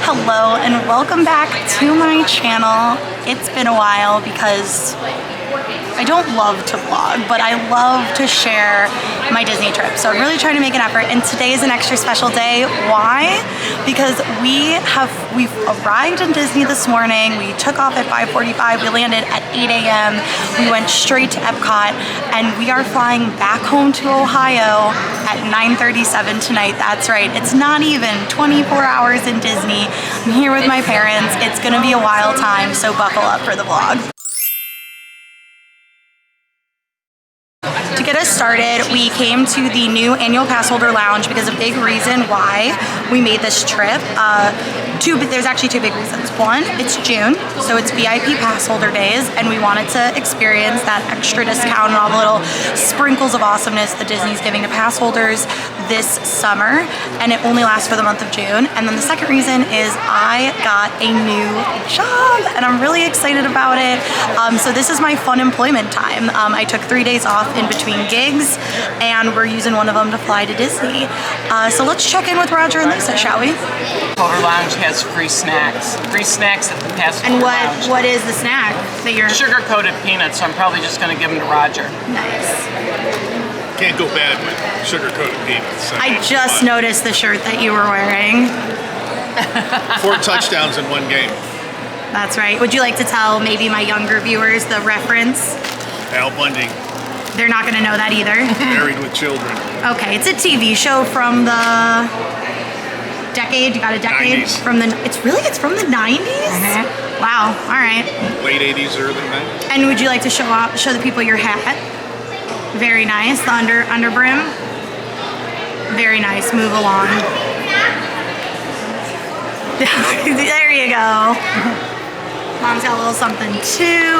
Hello and welcome back to my channel. It's been a while because I don't love to vlog, but I love to share my Disney trip. So I'm really trying to make an effort, and today is an extra special day. Why? Because we've arrived in Disney this morning. We took off at 5:45. We landed at 8 a.m. We went straight to Epcot, and we are flying back home to Ohio at 9:37 tonight. That's right. It's not even 24 hours in Disney. I'm here with my parents. It's gonna be a wild time, so buckle up for the vlog. To get us started, we came to the new annual pass holder lounge because a big reason why we made this trip, there's actually two big reasons. One, it's June, so it's VIP pass holder days, and we wanted to experience that extra discount and all the little sprinkles of awesomeness that Disney's giving to pass holders this summer, and it only lasts for the month of June. And then the second reason is I got a new job, and I'm really excited about it. So this is my fun employment time. I took 3 days off in between gigs, and we're using one of them to fly to Disney. So let's check in with Roger and Lisa, shall we? Holder Lounge has free snacks. Free snacks at the pass holder lounge. And what is the snack that you're... Sugar-coated peanuts, so I'm probably just going to give them to Roger. Nice. Can't go bad with sugar-coated peanuts. I just noticed the shirt that you were wearing. 4 touchdowns in 1 game. That's right. Would you like to tell maybe my younger viewers the reference? Al Bundy, They're not going to know that either. Married with Children. Okay, it's a TV show from the decade. You got a decade 90s. from the. It's from the 90s. Wow. All right. Late 80s, early 90s. And would you like to show the people your hat? Very nice. The under brim. Very nice. Move along. There you go. Mom's got a little something too.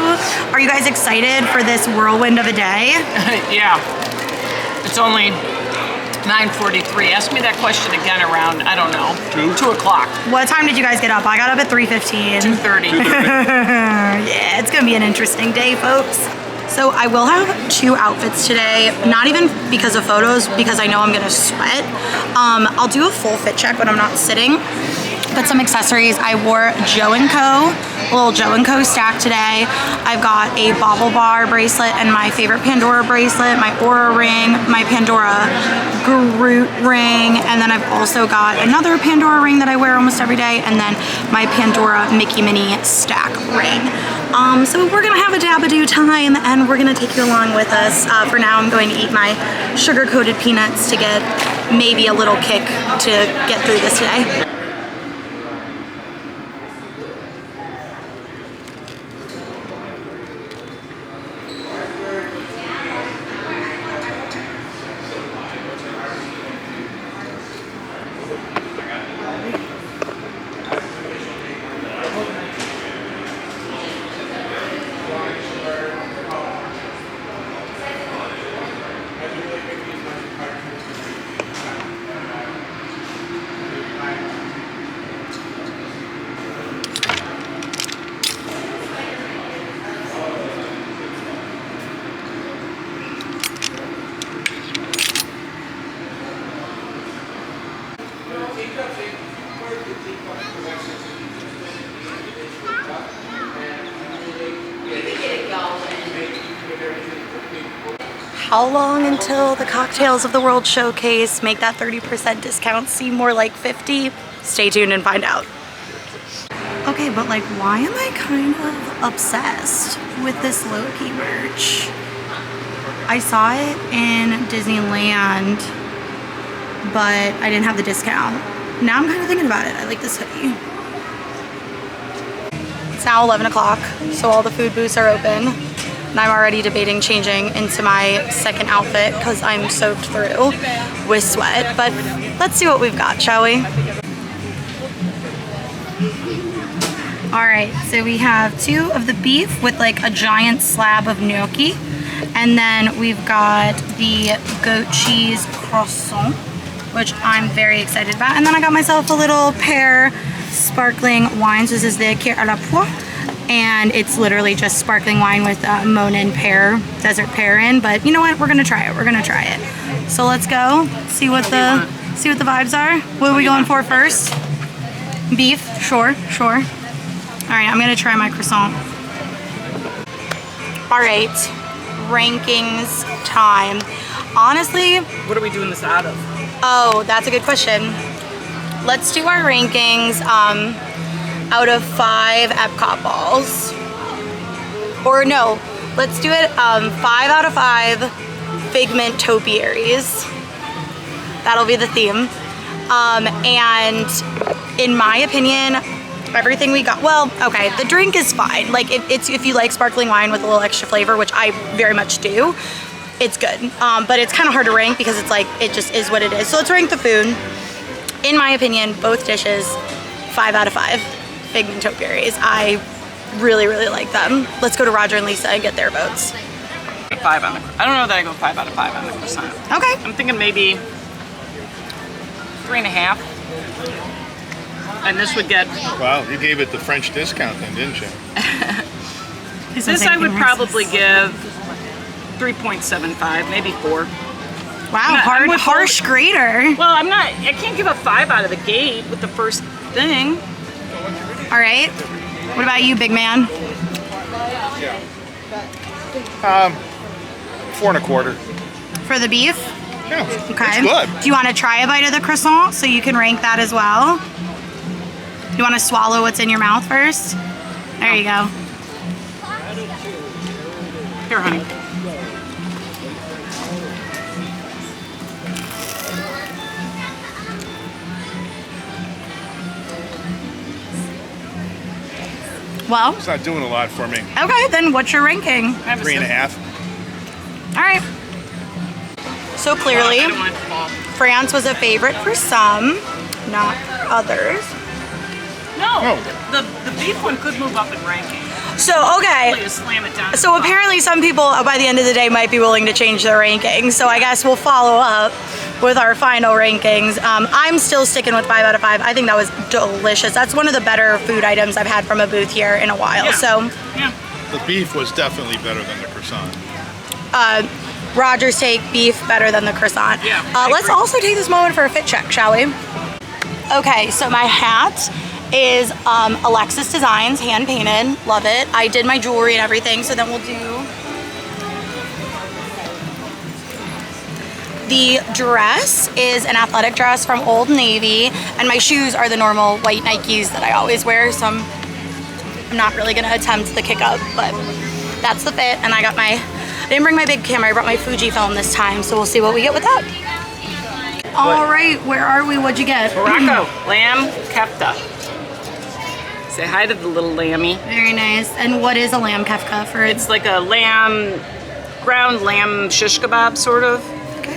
Are you guys excited for this whirlwind of a day? Yeah. It's only 9:43. Ask me that question again around, I don't know, 2 o'clock. What time did you guys get up? I got up at 3:15. 2:30. Yeah, it's gonna be an interesting day, folks. So I will have 2 outfits today, not even because of photos, because I know I'm gonna sweat. I'll do a full fit check when I'm not sitting. But some accessories. I wore Joe & Co, a little Joe & Co stack today. I've got a Bobble Bar bracelet and my favorite Pandora bracelet, my Aura ring, my Pandora Groot ring, and then I've also got another Pandora ring that I wear almost every day, and then my Pandora Mickey Minnie stack ring. So we're gonna have a dabadoo time, and we're gonna take you along with us. For now, I'm going to eat my sugar-coated peanuts to get maybe a little kick to get through this today. How long until the Cocktails of the World showcase make that 30% discount seem more like 50? Stay tuned and find out. Okay, but like, why am I kind of obsessed with this Loki merch? I saw it in Disneyland, but I didn't have the discount. Now I'm kind of thinking about it. I like this hoodie. It's now 11 o'clock, so all the food booths are open. And I'm already debating changing into my second outfit because I'm soaked through with sweat. But let's see what we've got, shall we? All right, so we have 2 of the beef with like a giant slab of gnocchi. And then we've got the goat cheese croissant, which I'm very excited about. And then I got myself a little pear sparkling wines. This is the Kir à la Poire. And it's literally just sparkling wine with Monin pear, desert pear in. But you know what? We're gonna try it. We're gonna try it. So let's go see what the vibes are. What are we going for first? Beef, sure. All right, I'm gonna try my croissant. All right, rankings time. Honestly, What are we doing this out of? oh, that's a good question. Let's do our rankings out of 5 Epcot balls. Or no, let's do it 5 out of 5 Figment topiaries. That'll be the theme. And in my opinion, everything we got, well, okay, the drink is fine. Like if you like sparkling wine with a little extra flavor, which I very much do, it's good. But it's kind of hard to rank because it's like, it just is what it is. So let's rank the food. In my opinion, both dishes, 5 out of 5 Figment topiaries. I really, really like them. Let's go to Roger and Lisa and get their votes. 5 on the. I don't know that I go 5 out of 5 on the croissant. Okay. I'm thinking maybe 3.5. And this would get. Wow, you gave it the French discount then, didn't you? This I would probably give 3.75, maybe 4. Wow, I'm with harsh grader. Well, I can't give a 5 out of the gate with the first thing. All right. What about you, big man? 4 1/4. For the beef? Yeah, Okay. it's good. Do you want to try a bite of the croissant so you can rank that as well? You want to swallow what's in your mouth first? There you go. Here, honey. Well, It's not doing a lot for me. okay, then what's your ranking? Have a 3.5. All right. So clearly, I don't want it to fall. France was a favorite for some, not for others. No, Oh. the beef one could move up in ranking. So, okay. Really just slam it down. So apparently some people by the end of the day might be willing to change their rankings. So I guess we'll follow up with our final rankings. I'm still sticking with 5 out of 5. I think that was delicious. That's one of the better food items I've had from a booth here in a while. Yeah. So Yeah. The beef was definitely better than the croissant. Roger's take, beef better than the croissant. Yeah, I Let's agree. also take this moment for a fit check, shall we? Okay, so my hat is Alexis Designs, hand painted. Love it. I did my jewelry and everything, so then we'll do the dress is an athletic dress from Old Navy, and my shoes are the normal white Nikes that I always wear, so I'm not really gonna attempt the kick up, but that's the fit. And I didn't bring my big camera, I brought my Fujifilm this time, so we'll see what we get with that. All right, where are we? What'd you get? Morocco, lamb kefta. Say hi to the little lammy. Very nice. And what is a lamb kefta for? It's like a ground lamb shish kebab, sort of. Okay.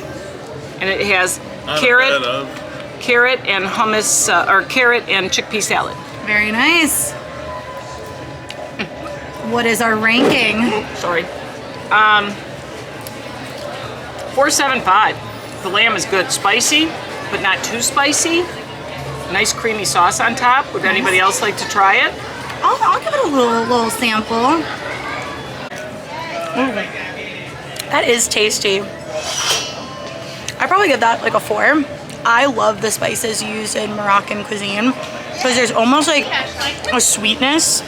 And it has Not a carrot bed of. and hummus, or carrot and chickpea salad. Very nice. What is our ranking? Sorry. 4.75. The lamb is good. Spicy, but not too spicy. Nice creamy sauce on top. Would anybody else like to try it? I'll give it a little sample. That is tasty. I probably give that like a 4. I love the spices used in Moroccan cuisine because there's almost like a sweetness,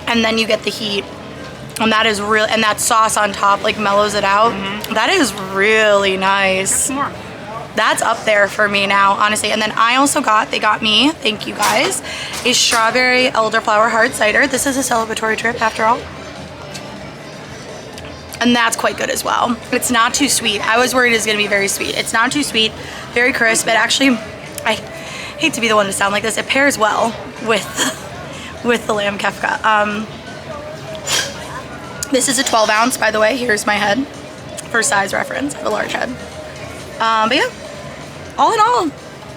and then you get the heat, and that is real. And that sauce on top like mellows it out. That is really nice. Some more. That's up there for me now, honestly. And then I also they got me, thank you guys, a strawberry elderflower hard cider. This is a celebratory trip after all. And that's quite good as well. It's not too sweet. I was worried it was gonna be very sweet. It's not too sweet, very crisp. It actually, I hate to be the one to sound like this, it pairs well with the lamb kefta. This is a 12 ounce, by the way. Here's my head for size reference. I have a large head. But yeah, all in all,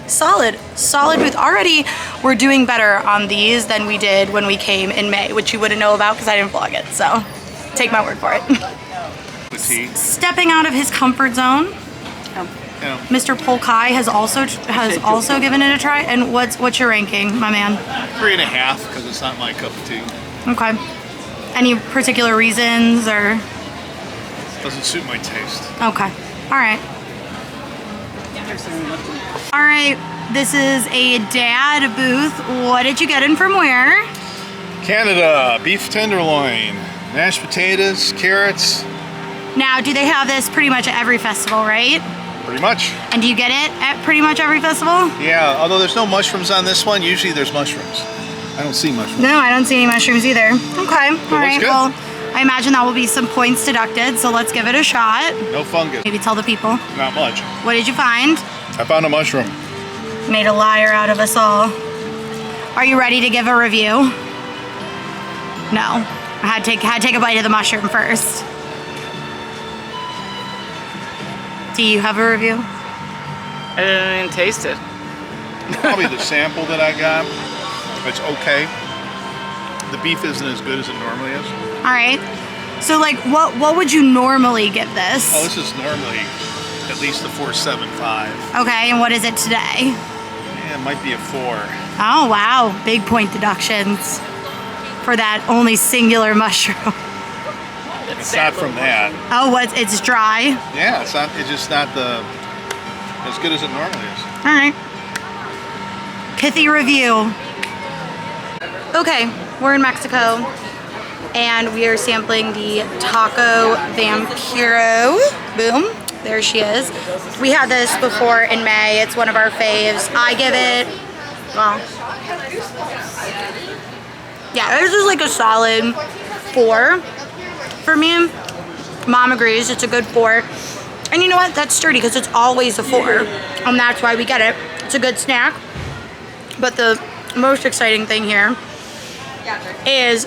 solid booth. Already, we're doing better on these than we did when we came in May, which you wouldn't know about because I didn't vlog it. So take my word for it. The tea. Stepping out of his comfort zone, Yeah. Mr. Polkai has also given it a try. And what's your ranking, my man? 3.5 because it's not my cup of tea. Okay. Any particular reasons or? Doesn't suit my taste. Okay. All right. All right. This is a dad booth. What did you get in from where? Canada, beef tenderloin, mashed potatoes, carrots, Now, do they have this pretty much at every festival, right? pretty much. And do you get it at pretty much every festival? Yeah, although there's no mushrooms on this one, usually there's mushrooms. I don't see mushrooms. No, I don't see any mushrooms either. Okay, all right. good. Well, I imagine that will be some points deducted, so let's give it a shot. No fungus, Maybe tell the people. not much. What did you find? I found a mushroom. Made a liar out of us all. Are you ready to give a review? No. I had to take a bite of the mushroom first. Do you have a review? I didn't taste it. Probably the sample that I got. It's okay. The beef isn't as good as it normally is. All right. So like what would you normally give this? Oh, this is normally at least a 4.75. Okay, and what is it today? Yeah, it might be a 4. Oh wow, big point deductions for that only singular mushroom. It's not from that. Oh, it's dry. Yeah, it's not. It's just not as good as it normally is. All right. Pithy review. Okay, we're in Mexico and we are sampling the Taco Vampiro. Boom, there she is. We had this before in May. It's one of our faves. I give it, well, yeah, this is like a solid 4 for me. Mom agrees, it's a good 4. And you know what? That's sturdy because it's always a 4. And that's why we get it. It's a good snack. But the most exciting thing here is,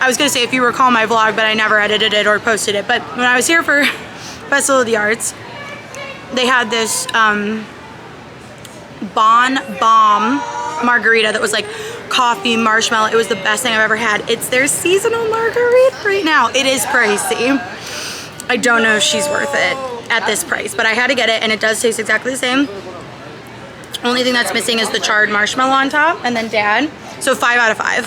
I was gonna say if you recall my vlog, but I never edited it or posted it. But when I was here for Festival of the Arts, they had this Bon Bomb margarita that was like coffee, marshmallow. It was the best thing I've ever had. It's their seasonal margarita right now. It is pricey. I don't know if she's worth it at this price, but I had to get it and it does taste exactly the same. Only thing that's missing is the charred marshmallow on top, and then Dad. So 5 out of 5.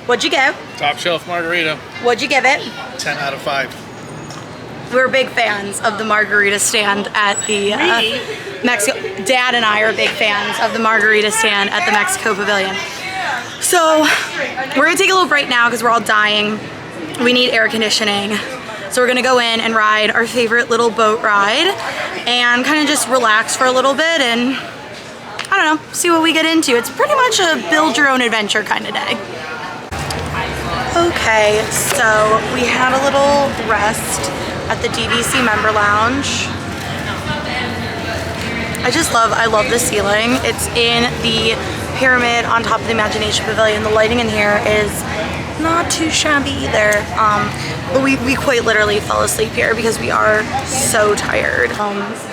What'd you give? Top shelf margarita. What'd you give it? 10 out of 5. We're big fans of the margarita stand at the Mexico. Dad and I are big fans of the margarita stand at the Mexico Pavilion. So we're gonna take a little break now because we're all dying. We need air conditioning. So we're gonna go in and ride our favorite little boat ride and kind of just relax for a little bit and, I don't know, see what we get into. It's pretty much a build your own adventure kind of day. Okay, so we had a little rest at the DVC member lounge. I love the ceiling. It's in the pyramid on top of the Imagination Pavilion. The lighting in here is not too shabby either. But we quite literally fell asleep here because we are so tired.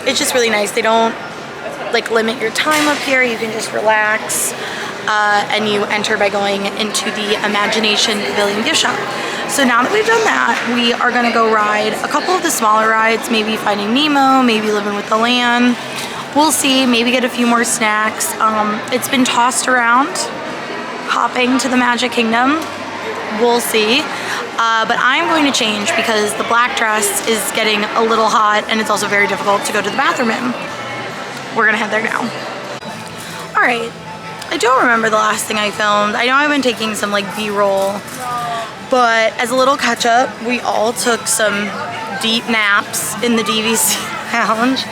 It's just really nice. They don't like limit your time up here. You can just relax. And you enter by going into the Imagination Pavilion gift shop. So now that we've done that, we are gonna go ride a couple of the smaller rides, maybe Finding Nemo, maybe Living with the Land. We'll see, maybe get a few more snacks. It's been tossed around, hopping to the Magic Kingdom. We'll see. But I'm going to change because the black dress is getting a little hot and it's also very difficult to go to the bathroom in. We're gonna head there now. All right. I don't remember the last thing I filmed. I know I've been taking some like B-roll, but as a little catch up, we all took some deep naps in the DVC lounge,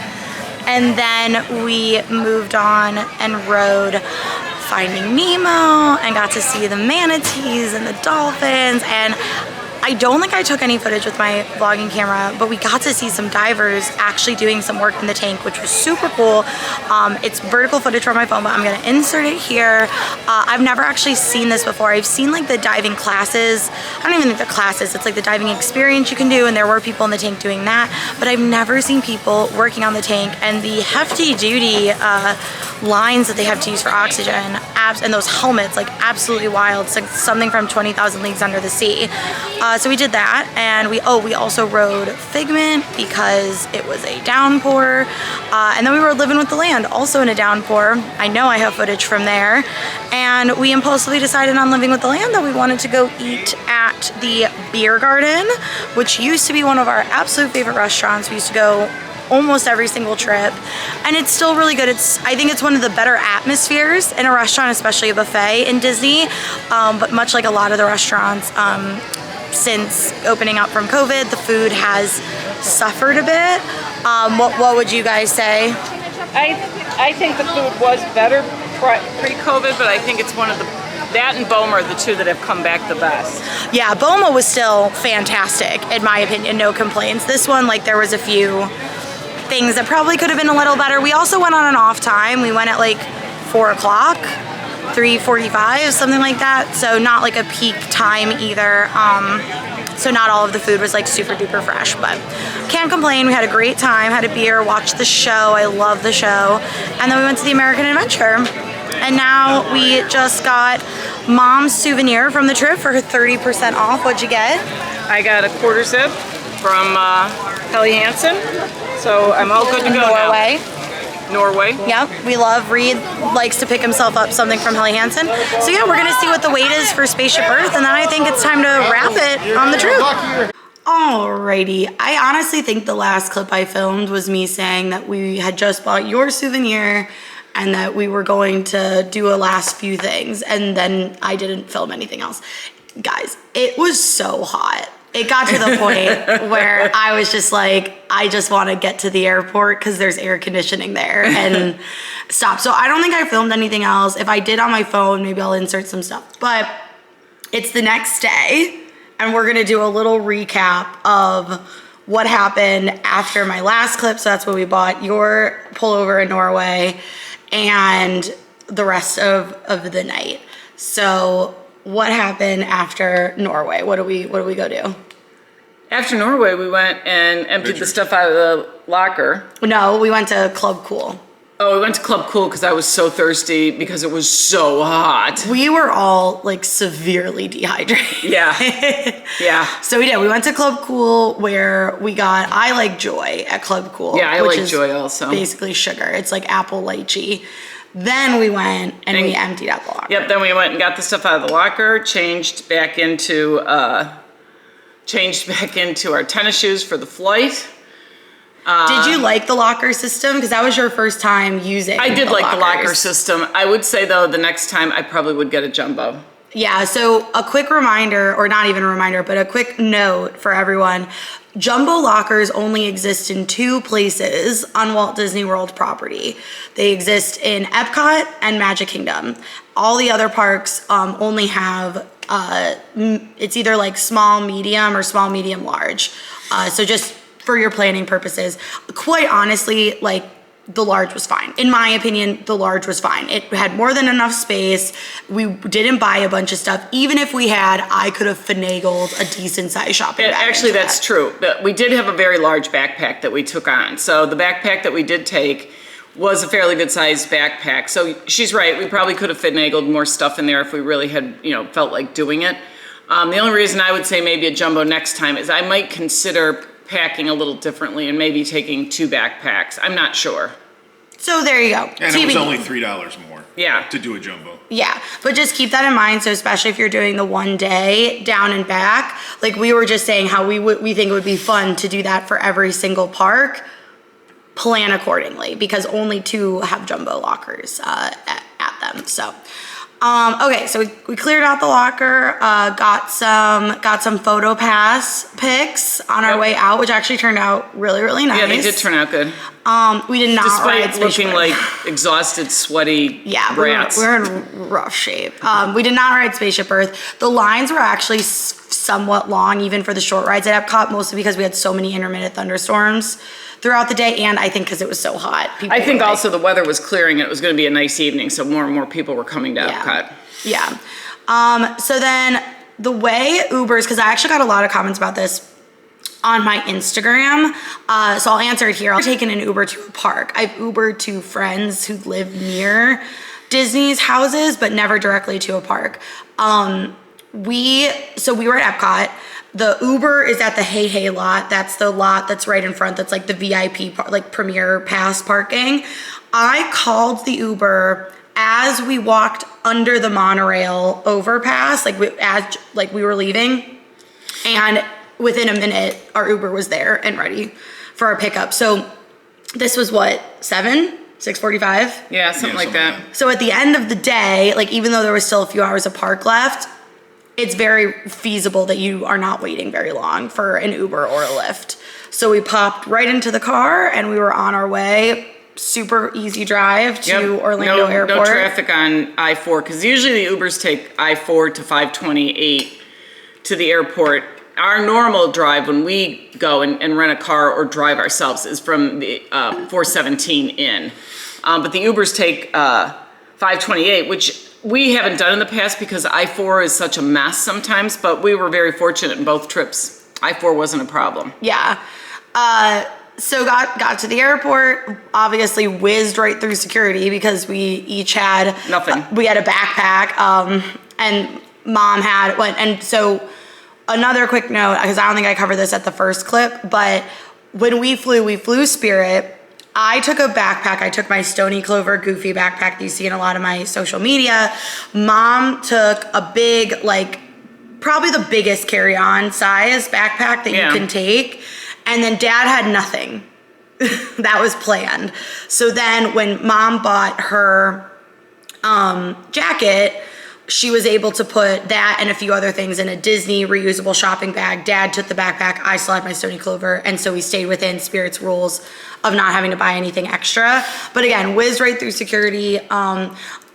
and then we moved on and rode Finding Nemo and got to see the manatees and the dolphins. And I don't think I took any footage with my vlogging camera, but we got to see some divers actually doing some work in the tank, which was super cool. It's vertical footage from my phone, but I'm gonna insert it here. I've never actually seen this before. I've seen like the diving classes. I don't even think they're classes. It's like the diving experience you can do, and there were people in the tank doing that, but I've never seen people working on the tank. And the hefty duty lines that they have to use for oxygen, and those helmets, like absolutely wild. It's like something from 20,000 Leagues Under the Sea. So we did that, and we also rode Figment because it was a downpour, and then we rode Living with the Land, also in a downpour. I know I have footage from there, and we impulsively decided on Living with the Land that we wanted to go eat at the Beer Garden, which used to be one of our absolute favorite restaurants. We used to go almost every single trip, and it's still really good. I think it's one of the better atmospheres in a restaurant, especially a buffet in Disney, but much like a lot of the restaurants, since opening up from COVID, the food has suffered a bit. What would you guys say? I think the food was better pre-COVID, but I think it's one of that and Boma are the two that have come back the best. Yeah, Boma was still fantastic, in my opinion, no complaints. This one, like, there was a few things that probably could have been a little better. We also went on an off time. We went at like 4 o'clock, 3:45, something like that. So not like a peak time either. So not all of the food was like super duper fresh, but can't complain. We had a great time, had a beer, watched the show. I love the show. And then we went to the American Adventure. And now we just got Mom's souvenir from the trip for her 30% off. What'd you get? I got a quarter zip from Helly Hansen. So I'm all good to go Norway. now. Norway. Yep, we love. Reed likes to pick himself up something from Helly Hansen. So yeah, we're gonna see what the wait is for Spaceship Earth, and then I think it's time to wrap it on the trip. Alrighty, I honestly think the last clip I filmed was me saying that we had just bought your souvenir and that we were going to do a last few things, and then I didn't film anything else. Guys, it was so hot. It got to the point where I was just like, I just want to get to the airport because there's air conditioning there and stop. So I don't think I filmed anything else. If I did on my phone, maybe I'll insert some stuff. But it's the next day, and we're going to do a little recap of what happened after my last clip. So that's when we bought your pullover in Norway and the rest of the night. So what happened after Norway? What do we go do? After Norway, we went and emptied the stuff out of the locker. No, we went to Club Cool. Oh, we went to Club Cool because I was so thirsty because it was so hot. We were all like severely dehydrated. Yeah. Yeah. So we did. We went to Club Cool where we got I Like Joy at Club Cool. Yeah, I which like is Joy also. Basically sugar. It's like apple lychee. Then we went and we emptied out the locker. Yep, then we went and got the stuff out of the locker, changed back into our tennis shoes for the flight. Did you like the locker system? Because that was your first time using I did like the locker lockers. system. I would say, though, the next time I probably would get a jumbo. Yeah, so a quick reminder, or not even a reminder, but a quick note for everyone. Jumbo lockers only exist in 2 places on Walt Disney World property. They exist in Epcot and Magic Kingdom. All the other parks only have, it's either like small, medium, or small, medium, large. So just for your planning purposes, quite honestly, like, the large was fine. In my opinion, the large was fine. It had more than enough space. We didn't buy a bunch of stuff. Even if we had, I could have finagled a decent sized shopping bag. Actually, that's true. But we did have a very large backpack that we took on. So the backpack that we did take was a fairly good sized backpack. So she's right. We probably could have finagled more stuff in there if we really had, felt like doing it. The only reason I would say maybe a jumbo next time is I might consider packing a little differently and maybe taking 2 backpacks. I'm not sure. So there you go. And it was only $3 more. Yeah. To do a jumbo. Yeah, but just keep that in mind. So especially if you're doing the one day down and back, like we were just saying how we think it would be fun to do that for every single park. Plan accordingly because only 2 have jumbo lockers at them. So. Okay, so we cleared out the locker, got some photo pass pics on our way out, which actually turned out really, really nice. Yeah, they did turn out good. We did not ride Despite looking like exhausted, sweaty rats. We're in rough shape. We did not ride Spaceship Earth. The lines were actually somewhat long, even for the short rides at Epcot, mostly because we had so many intermittent thunderstorms throughout the day, and I think because it was so hot. I think also the weather was clearing and it was going to be a nice evening, so more and more people were coming to Epcot. Yeah. So then the way Ubers, because I actually got a lot of comments about this on my Instagram, so I'll answer it here. I've taken an Uber to a park. I've Ubered to friends who live near Disney's houses, but never directly to a park. We were at Epcot. The Uber is at the Hey Hey lot. That's the lot that's right in front. That's like the VIP, like Premier Pass parking. I called the Uber as we walked under the monorail overpass, like we were leaving, and within a minute, our Uber was there and ready for our pickup. So this was what, 6:45? Yeah, something like that. So at the end of the day, like even though there was still a few hours of park left, it's very feasible that you are not waiting very long for an Uber or a Lyft. So we popped right into the car and we were on our way. Super easy drive to Orlando Airport. No traffic on I-4, because usually the Ubers take I-4 to 528 to the airport. Our normal drive when we go and rent a car or drive ourselves is from the 417 in. But the Ubers take 528, which we haven't done in the past because I-4 is such a mess sometimes, but we were very fortunate in both trips. I-4 wasn't a problem. Yeah. So got to the airport, obviously whizzed right through security because we each had nothing. We had a backpack, and mom had one. And so another quick note, because I don't think I covered this at the first clip, but when we flew Spirit. I took a backpack. I took my Stony Clover Goofy backpack that you see in a lot of my social media. Mom took a big, like, probably the biggest carry-on size backpack that you can take. And then Dad had nothing. That was planned. So then when Mom bought her jacket, she was able to put that and a few other things in a Disney reusable shopping bag. Dad took the backpack. I still had my Stony Clover. And so we stayed within Spirit's rules of not having to buy anything extra. But again, whizzed right through security.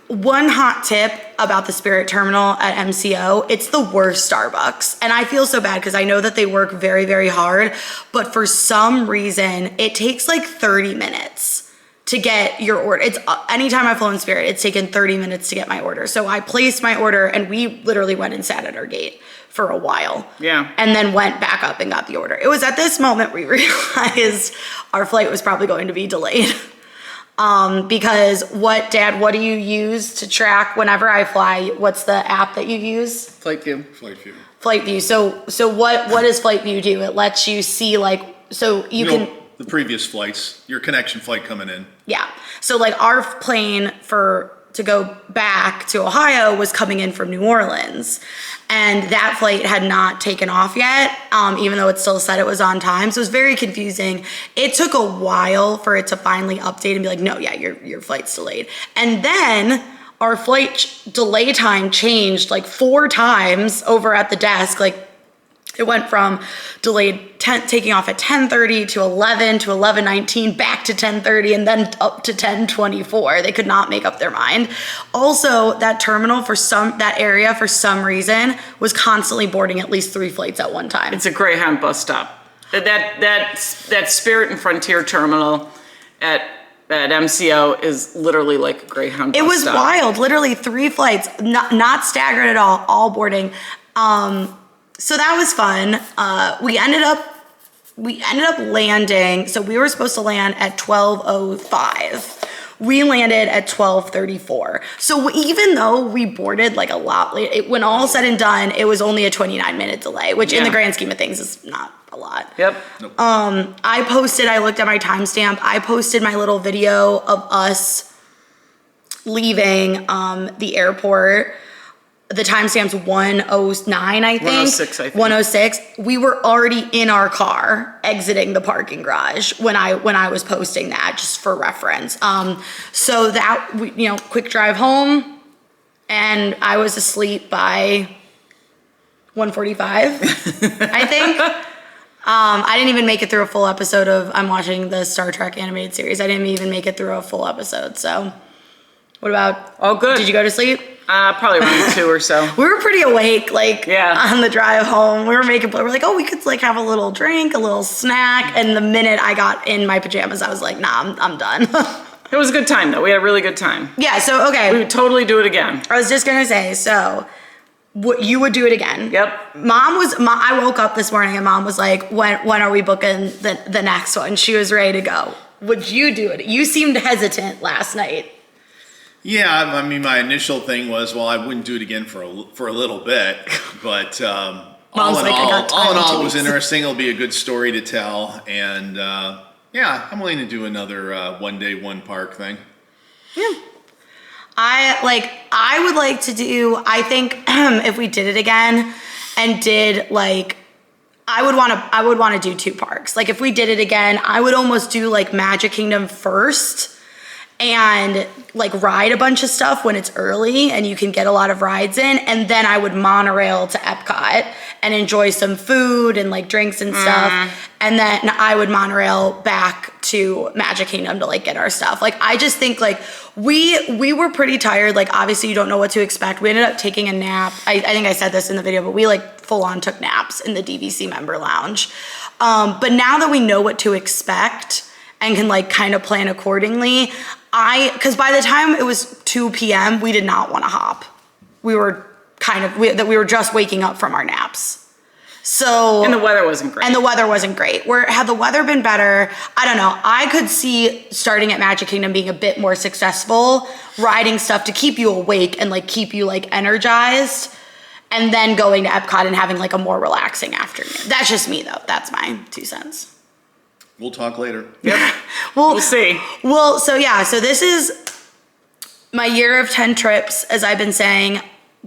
One hot tip about the Spirit terminal at MCO, it's the worst Starbucks. And I feel so bad because I know that they work very, very hard, but for some reason, it takes like 30 minutes to get your order. It's anytime I've flown Spirit, it's taken 30 minutes to get my order. So I placed my order and we literally went and sat at our gate for a while. Yeah. And then went back up and got the order. It was at this moment we realized our flight was probably going to be delayed. Because what do you use to track whenever I fly? What's the app that you use? FlightView. FlightView. So what does FlightView do? It lets you see so you can the previous flights, your connection flight coming in. Yeah. So like our plane to go back to Ohio was coming in from New Orleans. And that flight had not taken off yet, even though it still said it was on time. So it was very confusing. It took a while for it to finally update and be like, no, yeah, your flight's delayed. And then our flight delay time changed like 4 times over at the desk. Like it went from delayed taking off at 10:30 to 11 to 11:19, back to 10:30, and then up to 10:24. They could not make up their mind. Also, that terminal that area for some reason was constantly boarding at least 3 flights at one time. It's a Greyhound bus stop. That Spirit and Frontier terminal at MCO is literally like a Greyhound bus stop. It was wild. Literally 3 flights, not staggered at all boarding. So that was fun. We ended up landing. So we were supposed to land at 12:05. We landed at 12:34. So even though we boarded like a lot late, when all said and done, it was only a 29-minute delay, which in the grand scheme of things is not a lot. Yep. Nope. I looked at my timestamp. I posted my little video of us leaving the airport. The timestamp's 1:09, I think. 1:06, I think. 1:06. We were already in our car exiting the parking garage when I was posting that, just for reference. So that, quick drive home, and I was asleep by 1:45, I think. I didn't even make it through a full episode I'm watching the Star Trek animated series. I didn't even make it through a full episode, so. What about? Oh, good. Did you go to sleep? Probably around 2 or so. We were pretty awake, on the drive home. We were like, oh, we could have a little drink, a little snack. And the minute I got in my pajamas, I was like, nah, I'm done. It was a good time, though. We had a really good time. Yeah, so, okay. We would totally do it again. I was just going to say, so you would do it again. Yep. I woke up this morning and Mom was like, when are we booking the next one? She was ready to go. Would you do it? You seemed hesitant last night. Yeah, I mean, my initial thing was, well, I wouldn't do it again for a little bit, but all in all, it was interesting. It'll be a good story to tell, and yeah, I'm willing to do another one day, one park thing. Yeah, I would like to do. I think if we did it again and did like I would want to do 2 parks. Like if we did it again, I would almost do like Magic Kingdom first and like ride a bunch of stuff when it's early and you can get a lot of rides in, and then I would monorail to Epcot and enjoy some food and like drinks and stuff, and then I would monorail back to Magic Kingdom to like get our stuff. Like I just think like we were pretty tired. Like obviously you don't know what to expect. We ended up taking a nap. I think I said this in the video, but we like full on took naps in the DVC member lounge. But now that we know what to expect and can like kind of plan accordingly, because by the time it was 2 p.m., we did not want to hop. We were we were just waking up from our naps. So And the weather wasn't great. Had the weather been better, I don't know. I could see starting at Magic Kingdom being a bit more successful, riding stuff to keep you awake and like keep you like energized, and then going to Epcot and having like a more relaxing afternoon. That's just me though. That's my 2 cents. We'll talk later. Yep. We'll see. Well, so this is my year of 10 trips, as I've been saying.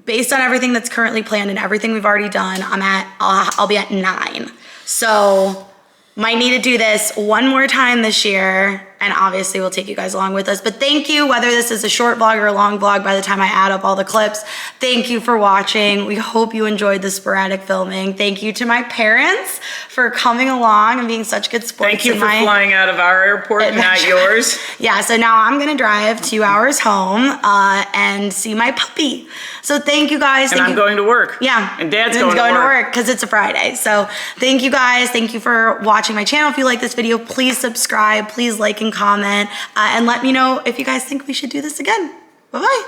Based on everything that's currently planned and everything we've already done, I'll be at 9. So might need to do this one more time this year, and obviously we'll take you guys along with us. But thank you, whether this is a short vlog or a long vlog by the time I add up all the clips. Thank you for watching. We hope you enjoyed the sporadic filming. Thank you to my parents for coming along and being such good sports. Thank you for flying out of our airport and not yours. Yeah, so now I'm gonna drive 2 hours home and see my puppy. So thank you guys. And I'm going to work. Yeah. And Dad's going to work. because it's a Friday. So thank you guys. Thank you for watching my channel. If you like this video, please subscribe, please like and comment, and let me know if you guys think we should do this again. Bye-bye.